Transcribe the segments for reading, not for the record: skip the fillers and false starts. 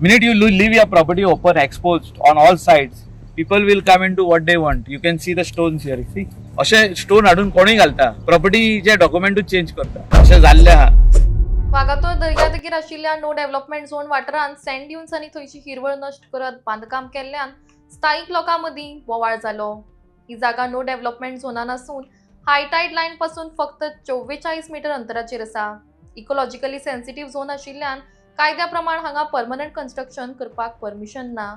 minute you leave your property open, exposed on all sides, people will come and do what they want. You can see the stones here. See, असे stone हाडून कोणी घालता, प्रॉपर्टीचे डॉक्युमेंटूच change करता, अशें जाल्लें आहा. वागातोर दर्यादेगेर आशिल्ल्या नो डेव्हलपमेंट झोन वाठारांत सँड ड्युन्स आनी थंयची हिरवळ नश्ट करत बांदकाम केल्ल्यान स्थायीक लोकां मदीं बोवाळ जालो. ही जागा नो डेव्हलपमेंट झोनान आसून हायटायड लायन पासून फक्त 44 मीटर अंतराचेर आसा. इकोलॉजिकली सेन्सिटिव्ह झोन आशिल्ल्यान कायद्या प्रमाण हांगा परमनंट कन्स्ट्रक्शन करपाक परमिशन ना.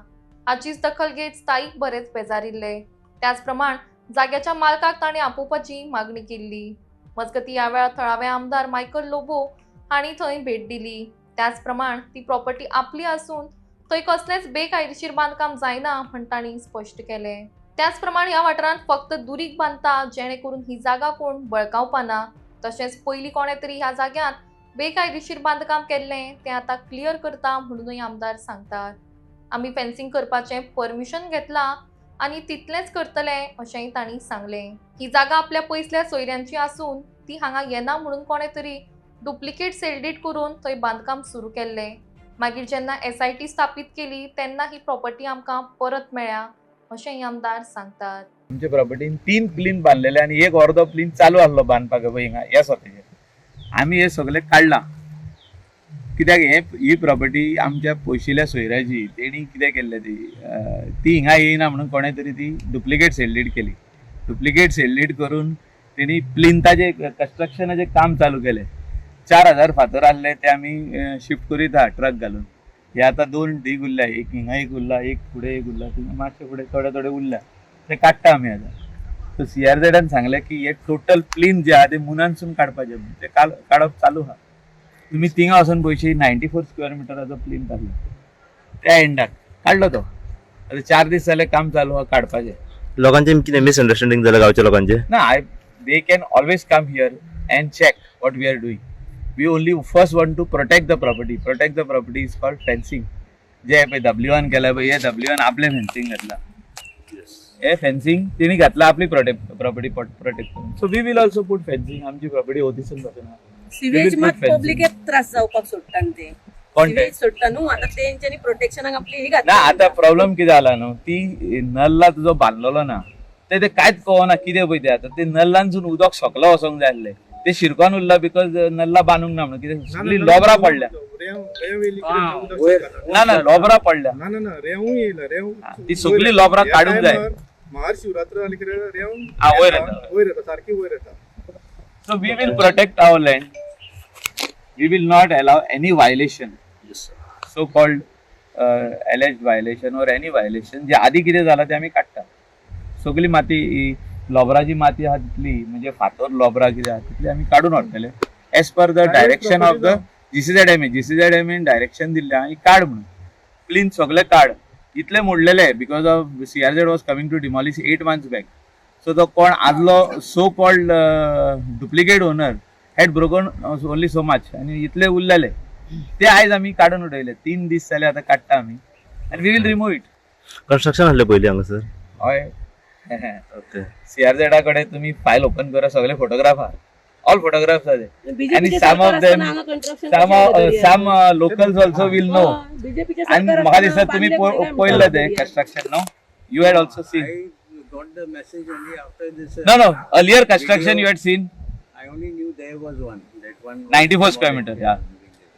हाचीच दखल घेत स्थायीक बरेच बेजारिल्ले. त्याच प्रमाण जाग्याच्या मालकाक ताणें आपोवपाची मागणी केल्ली. मजगतीं ह्या वेळार थळावे आमदार मायकल लोबो हांणी थंय भेट दिली. त्याच प्रमाण ती प्रॉपर्टी आपली आसून थंय कसलेंच बेकायदेशीर बांदकाम जायना म्हण तांणी स्पश्ट केलें. त्याच प्रमाण ह्या वाठारांत फक्त दुरीग बांदता जेणे करून ही जागा कोण बळकावपा ना. तशेंच पयलीं कोणे तरी ह्या जाग्यांत बेकायदेशीर बांदकाम केल्लें तें आतां क्लियर करता म्हणूनय आमदार सांगतात. आमी फेन्सिंग करपाचें परमिशन घेतलां आनी तितलेंच करतले अशेंय तांणी सांगलें. ही जागा आपल्या पयसल्या सोयऱ्यांची आसून ती हांगा येना म्हणून कोणे तरी डुप्लिकेट सेलडीड करून थंय बांदकाम सुरू केल्लें. मागीर जेन्ना SIT स्थापीत केली तेन्ना ही प्रॉपर्टी आमकां परत मेळ्ळ्या अशेंय आमदार सांगतात. आमच्या प्रॉपर्टीन 3 प्लीन बांदलेले आनी एक अर्दो प्लीन चालू आसलो बांदपाक हिंगा ह्या स्वताचेर. आमी हे सगळे काडलां कित्याक ही प्रॉपर्टी आमच्या पयशिल्ल्या सोयऱ्याची. तेणी कितें केल्लें ती हिंगा येयना म्हणून कोणे तरी ती डुप्लिकेट सेलडीड केली. डुप्लिकेट सेलडीड करून तेणी प्लिंथाचे कन्स्ट्रक्शनाचें काम चालू केलें. 4000 फातर आहले ते आमी शिफ्ट करीत आहा ट्रक घालून. हे आतां 2 ढीग उरल्या, एक हिंगा एक उरला, एक फुडें एक उरला, थिंगा मातशे फुडें थोडे उरल्या, ते काडटा आमी आतां. सो CRZ सांगलें की हे टोटल प्लीन जे आहा ते मुनानसून काडपाचें म्हणून ते काडप चालू आहा. तुमी थिंगा वचून पयशी 94 स्क्वेअर मिटराचो प्लीन काडलो त्या एंडाक काडलो तो. आतां 4 दीस जाले काम चालू आहा काडपाचें. लोकांचे कितें मिसअंडरस्टँडिंग जालें गांवच्या लोकांचे? ना, they can always come here and check what we are doing. We only first want to protect the property. Protect the property is called fencing. जे पळय W1 केला पळय, हे W1 आपलें फेन्सिंग घातला. हे फेन्सिंग तेणी घातला आपली प्रॉपर्टी प्रोटेक्ट करून. So we will also put fencing. आमची प्रॉपर्टी ओथिसून बसना. सिवेज मात पब्लिकेक त्रास जावपाक सोडटा ते. कोण ते सोडटा न्हू. आता तेंच्यांनी प्रोटेक्शनाक आपली ही ना. घातला. आता प्रॉब्लेम कितें जाला न्हू, ती नल्ला तुजो बांदलेलो ना ते कांयच कळना कितें पळय ते. आतां ते नल्लांसून उदक सकलो वचोंक जाय आसलें, ते शिरकोन उरला बिकॉज नल्ला बांदूंक ना म्हणून. कितें सगळी लोबरा पडल्या. ना लोबरा पडल्या. ती सगळी लोबरा काडूंक जाय. महाशिवरात्र जाली कितें रेंव वयर येता, वयर येता, सारकी वयर येता. So we will protect our land. We will not allow any violation, so-called alleged violation or any violation. जे आधी कितें जाला ते आमी काडटा. सगळी माती लोबराची माती आहा तितली म्हणजे फातर लोबरा कितें आहा तितली आमी काडून हाडटले as per the direction of the GCZM direction दिल्लें आहा काड म्हणून. प्लीन सगळे काड. इतले मोडलेले because of CRZ was coming to demolish 8 months back. So तो कोण आदलो so called duplicate owner had broken only so much आनी इतले उरलेले ते आयज आमी काडून उडयले. 3 दीस जाले आतां काडटा आमी आनी we will remove it. Construction आहलें पयलीं हांगासर? हय. ओके. CRZ कडेन तुमी फायल ओपन करा, सगळे फोटोग्राफ आहा. ऑल फोटोग्राफ्स आर देयर आनी some locals also will know. आनी म्हाका दिसता तुमी पळयल्लें तें कन्स्ट्रक्शन नो. You had also seen. Got the message only after this. No. Earlier construction you had seen. I only knew there was one. That one. 94 square meter. Yeah.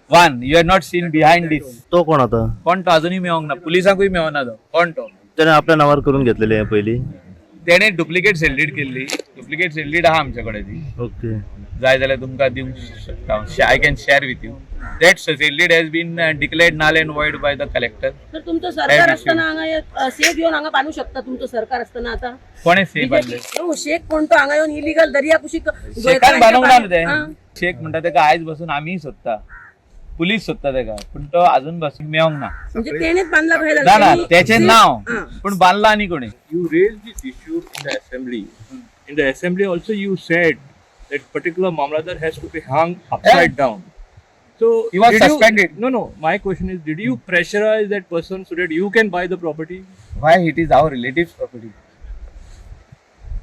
One. You had not seen behind this. तो कोण आता? कोण तो अजूनही मेळोंक ना. पुलिसांकूय मेळना तो. कोण तो? त्याने आपल्या नावार करून घेतलेले पयलीं. तेणे डुप्लिकेट सेलडीड केल्ली. डुप्लिकेट सेलडीड आहा आमचे कडेन ती. ओके. जाय जाल्यार तुमकां दिवंक शकता. I can share with you. That sealdeed has been declared null and void by the collector. तर तुमचं सरकार असताना हांगा सेफ येवन हांगा बांदू शकता. तुमचं सरकार असताना आता कोणे सेफ बांदले? शेख कोण तो हांगा येवन इलिगल दर्या कुशीक शेखान बांदूंक ना ते. शेख म्हणटा तेका आयज बसून आमी सोदता, पुलीस सोदता तेका, पण तो अजून बसून मेळोंक ना. म्हणजे तेणेच बांदला पाहिजे ना त्याचे नाव पण बांदला आनी कोणी. You raised this issue in the assembly. In the assembly also you said that particular Mamladar has to be hung upside down. So He was suspended. No. My question is, did you pressurize that person so that you can buy the property? Why it is our relatives' property?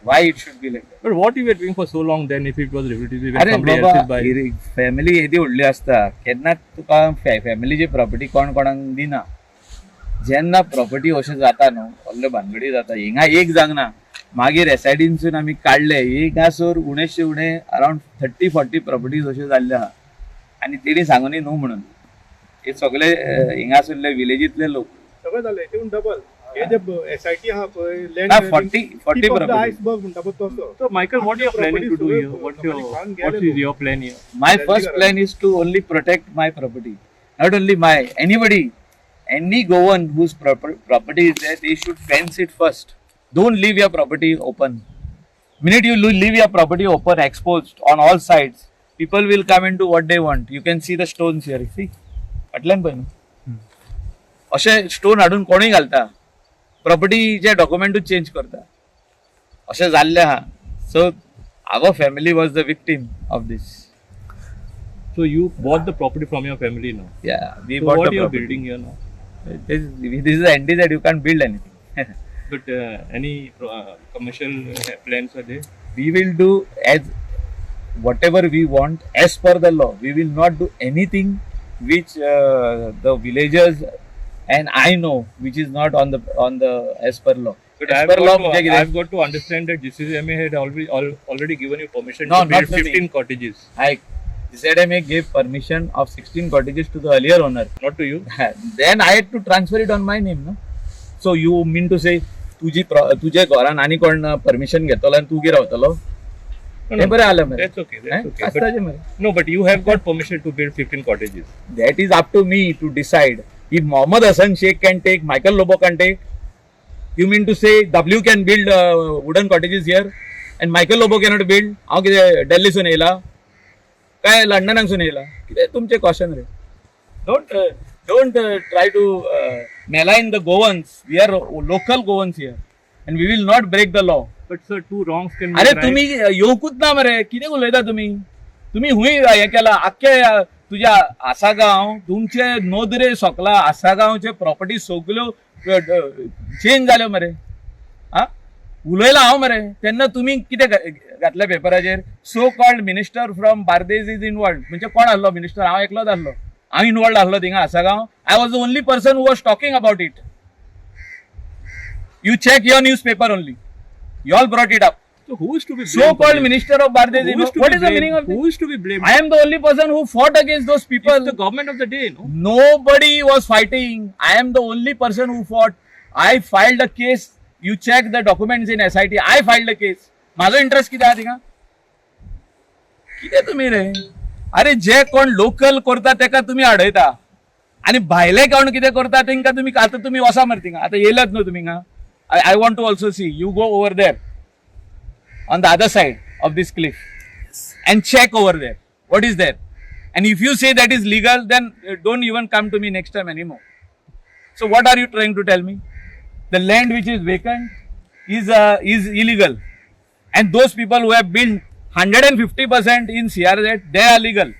Why it should be like that? But what you were doing for so long then if it was relatively when अरे somebody else is बाबा, buying? Family येदी व्हडली आसता केन्ना तुका फॅमिलीची property कोण कोणाक दिना. जेन्ना प्रॉपर्टी अशें जाता न्हू व्हडल्यो भानगडी जाता हिंगा एक जागना मागीर एसआयडीनसून आमी काडले हिंगासर उणेशे उणे अरावंड 30-40 प्रॉपर्टीज अश्यो जाल्ल्यो आहा आनी तेणी सांगुनी न्हू म्हणून हे सगळे हिंगासरले विलेजीतले लोक सगळं झालंय ते डबल हे जे एसआयटी आहा पळय लँड ना 40 प्रॉपर्टी आयसबर्ग म्हणटा पळय तसो So, Michael, what you are planning to do here? What is your plan here? My first plan is to only protect my property. Not only my, anybody, any Goan whose property is there, they should fence it first. Don't leave your property open. Minute you leave your property open, exposed on all sides, people will come and do what they want. You can see the stones here. See? Atlan पळय न्हू. अशे stone हाडून कोणूय घालता. प्रॉपर्टीचे डॉक्युमेंटूच change करता. अशें जाल्लें आहा. So our family was the victim of this. So you bought the property from your family now. Yeah, we So bought what the you are property. building here now? This is the NT that you can't build anything. But any commercial plans are there? We will do as whatever we want as per the law. We will not do anything which the villagers and I know which is not on the as per law. But As I've per law, I've got to understand that GCMA had already given you permission No, to build not to me. 15 cottages. ZMA gave permission of 16 cottages to the earlier owner. Not to you. Then I had to transfer it on my name. No? So you mean to say तुझे घरान आनी कोण permission घेतलो आनी तू गी रावतलो No, हे बरें जालें मरे That's okay. That's okay. आसताचें मरे No, but you have got permission to build 15 cottages. That is up to me to decide. If Mohammed Hassan Sheikh can take, Michael Lobo can take, you mean to say W can build wooden cottages here and Michael Lobo cannot build? हांव कितें दिल्लीसून येयला काय लंडनासून येयला कितें तुमचें question ray don't try to malign the Goans. We are local Goans here and we will not break the law. But sir, two wrongs can be अरे right. तुम्ही येवकूच ना मरे कितें उलयता तुम्ही हुंय हे केला आख्खे तुझ्या आसागांव तुमचे नोदरे सोकला आसागांवचे प्रॉपर्टी सगल्यो चेंज जाल्यो मरे आ उलयला हांव मरे तेन्ना तुमी कितें घातलें पेपराचेर so called minister from Bardez is involved म्हणजे कोण आसलो मिनिस्टर हांव एकलोच आसलो हांव इनवॉल्ड आसलो थिंगा आसागांव I was the only person who was talking about it you check your newspaper only you all brought it up So who is to be blamed? so for called this? minister of Bardez. Who is to What be is the blamed? meaning of this? Who is to be blamed? I am the only person who fought against those people. It's the government of the day, no? Nobody was fighting. I am the only person who fought. I filed a case. You check the documents in SIT. I filed a case. माझो interest किती आहे थिंगा कितें तुमी रे अरे जे कोण local करता तेका तुम्ही अडयता आणि भायले कोण कितें करता तेंका तुम्ही आता तुम्ही वसा मरे थिंगा आता येयलात न्हू तुमी हिंगा I want to also see you go over there on the other side of this cliff and check over there what is there and if you say that is legal then don't even come to me next time anymore. So what are you trying to tell me? The land which is vacant is illegal and those people who have built 150% in CRZ they are legal.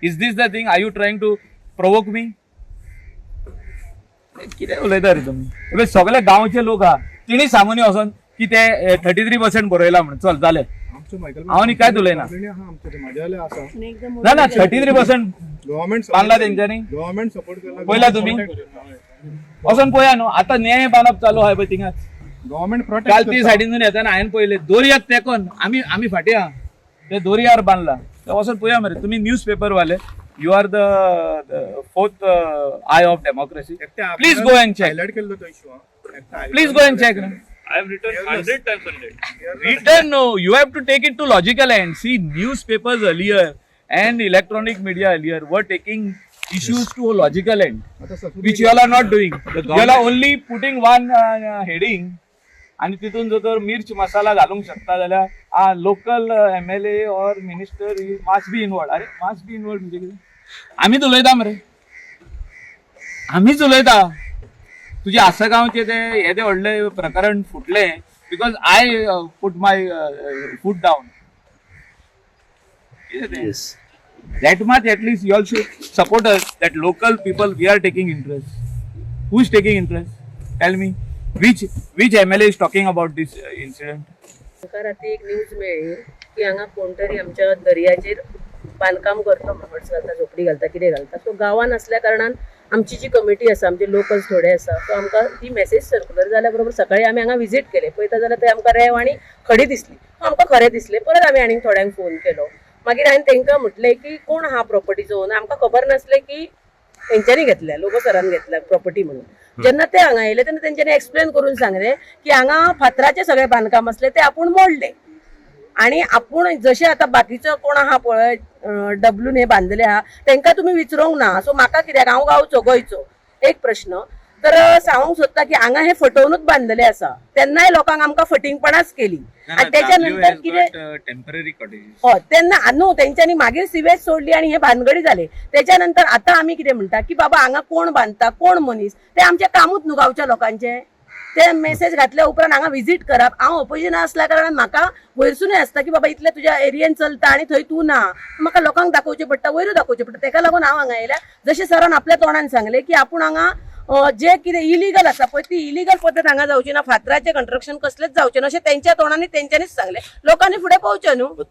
Is this the thing? Are you trying to provoke me? कितें उलयता रे तुमी सगळे गांवचे लोक आहा तिणी सांगून वचोन की ते 33% बरयला म्हणून चल जालें आमचो मायकल हांव न्ही कांयच उलयना आमचे ते म्हाजेले आसा आणि एकदम ना ना 33% गव्हर्नमेंट बांदला तेंच्यांनी गव्हर्नमेंट सपोर्ट करला पळयला तुमी वचोन पळया न्हू आतां न्याय बांदप चालू आहा पळय थिंगाच गव्हर्नमेंट काल प्रोटेक्ट ती सायडीनसून येताना हांवें पळयलें दोरयाक तेकोन आमी फाटी आहा ते दोरयार बांदला ते वचोन पळया मरे तुमी न्यूज पेपर वाले you are the fourth eye of democracy please go and check highlight केल्लो तो issue please go and check I have written 100 times on that. Written, no. You have to take it to logical end. See, newspapers earlier and electronic media earlier were taking issues to a logical end, which you all are not doing. You all are only putting one heading. आणि तितून जर तर मिर्च मसाला घालूंक शकता जाल्यार local MLA और minister मास्ट बी involved अरे मास्ट बी इनवॉल्ड म्हणजे कितें आमीच उलयता मरे आमीच उलयता तुझे आसगांवचे ते व्हडले प्रकरण फुटले because I put my foot down Yes. that much at least you all should support us that local people we are taking interest who is taking interest tell me which MLA is talking about this incident सरकारात एक news मेळ्ळी की हांगा कोण तरी आमच्या दर्याचेर बांदकाम करता फ्लॅट्स घालता झोपडी घालता कितें घालता सो गांवान असल्या कारणान आमची जी कमिटी आसा आमचे लोकल्स थोडे आसा सो आमकां ती मेसेज सर्क्युलर जाल्या बरोबर सकाळी आमी हांगा विजीट केले पळयता जाल्यार थंय आमकां रेव आनी खडी दिसली आमकां खरें दिसलें परत आमी आनीक थोड्यांक फोन केलो मागीर हांवें तांकां म्हटलें की कोण हा प्रॉपर्टीचो ओनर आमकां खबर नासलें की तेंच्यांनी घेतल्या लोगो सरान घेतल्या प्रॉपर्टी म्हणून जेन्ना ते हांगा येयले तेन्ना तेंच्यांनी एक्सप्लेन करून सांगलें की हांगा फातराचे सगळे बांदकाम असले ते आपूण मोडले आणि आपूण जशें आतां बाकीचो कोण आहा पळय डब्ल्यून हे बांदलेले आहा तांकां तुमी विचारूंक ना सो म्हाका कित्याक हांव गांवचो गोंयचो एक प्रश्न तर सांगूंक सोदता की हांगा हे फटवनूच बांदलेले आसा तेन्नाय लोकांक आमकां फटिंगपणाच केली आणि त्याच्या नंतर कितें टेम्पररी कॉटेजेस हय तेन्ना न्हू तेंच्यांनी मागीर सिवेज सोडली आणि हे भानगडी जाले त्याच्या नंतर आता आमी कितें म्हणटा की बाबा हांगा कोण बांदता कोण मनीस ते आमचें कामूच न्हू गांवच्या लोकांचें ते मेसेज घातल्या उपरांत हांगा विजीट करप हांव ऑपोजिशन आसल्या कारणान म्हाका वयरसूनय आसता की बाबा इतले तुज्या एरियेन चलता आनी थंय तूं ना म्हाका लोकांक दाखोवचें पडटा वयरू दाखोवचें पडटा तेका लागून हांव हांगा येयल्या जशें सरान आपल्या तोंडान सांगलें की आपूण हांगा जे कितें इलिगल आसा पळय ती इलिगल पद्दत हांगा जावची ना फातराचें कंस्ट्रक्शन कसलेंच जावचें ना अशें तेंच्या तोंडांनी तेंच्यांनीच सांगलें लोकांनी फुडें पावचें न्हू